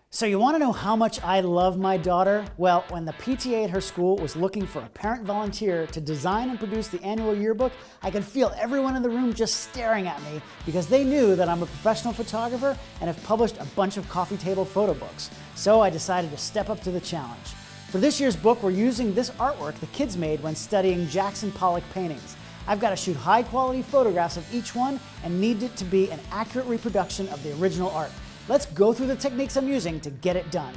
So you want to know how much I love my daughter? Well, when the PTA at her school was looking for a parent volunteer to design and produce the annual yearbook, I could feel everyone in the room just staring at me because they knew that I'm a professional photographer and have published a bunch of coffee table photo books. So I decided to step up to the challenge. For this year's book, we're using this artwork the kids made when studying Jackson Pollock paintings. I've got to shoot high quality photographs of each one and need it to be an accurate reproduction of the original art. Let's go through the techniques I'm using to get it done.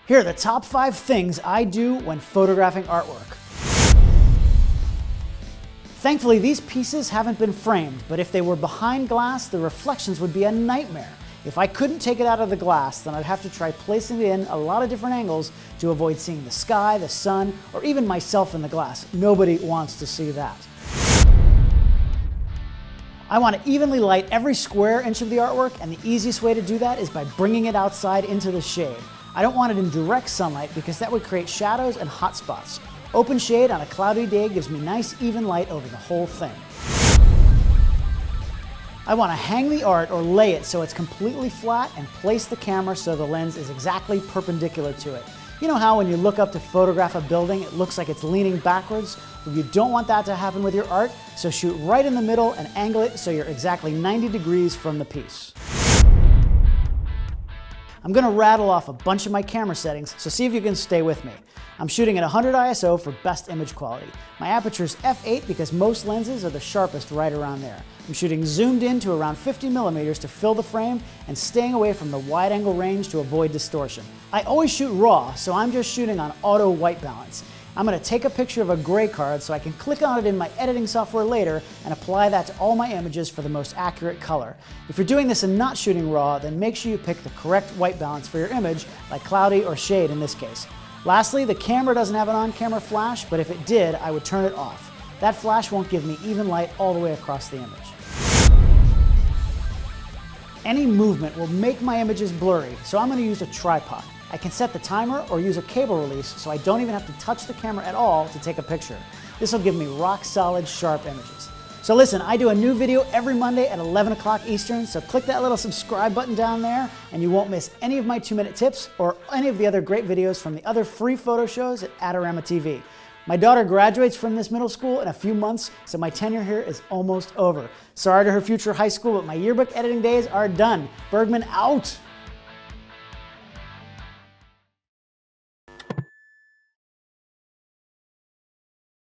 Here are the top 5 things I do when photographing artwork. Thankfully, these pieces haven't been framed, but if they were behind glass, the reflections would be a nightmare. If I couldn't take it out of the glass, then I'd have to try placing it in a lot of different angles to avoid seeing the sky, the sun, or even myself in the glass. Nobody wants to see that. I want to evenly light every square inch of the artwork, and the easiest way to do that is by bringing it outside into the shade. I don't want it in direct sunlight because that would create shadows and hot spots. Open shade on a cloudy day gives me nice even light over the whole thing. I want to hang the art or lay it so it's completely flat and place the camera so the lens is exactly perpendicular to it. You know how when you look up to photograph a building, it looks like it's leaning backwards? Well, you don't want that to happen with your art, so shoot right in the middle and angle it so you're exactly 90 degrees from the piece. I'm going to rattle off a bunch of my camera settings, so see if you can stay with me. I'm shooting at 100 ISO for best image quality. My aperture is f8 because most lenses are the sharpest right around there. I'm shooting zoomed in to around 50 millimeters to fill the frame and staying away from the wide angle range to avoid distortion. I always shoot raw, so I'm just shooting on auto white balance. I'm going to take a picture of a gray card so I can click on it in my editing software later and apply that to all my images for the most accurate color. If you're doing this and not shooting raw, then make sure you pick the correct white balance for your image, like cloudy or shade in this case. Lastly, the camera doesn't have an on-camera flash, but if it did, I would turn it off. That flash won't give me even light all the way across the image. Any movement will make my images blurry, so I'm going to use a tripod. I can set the timer or use a cable release so I don't even have to touch the camera at all to take a picture. This will give me rock solid, sharp images. So listen, I do a new video every Monday at 11 o'clock Eastern, so click that little subscribe button down there and you won't miss any of my 2-minute tips or any of the other great videos from the other free photo shows at Adorama TV. My daughter graduates from this middle school in a few months, so my tenure here is almost over. Sorry to her future high school, but my yearbook editing days are done. Bergman out!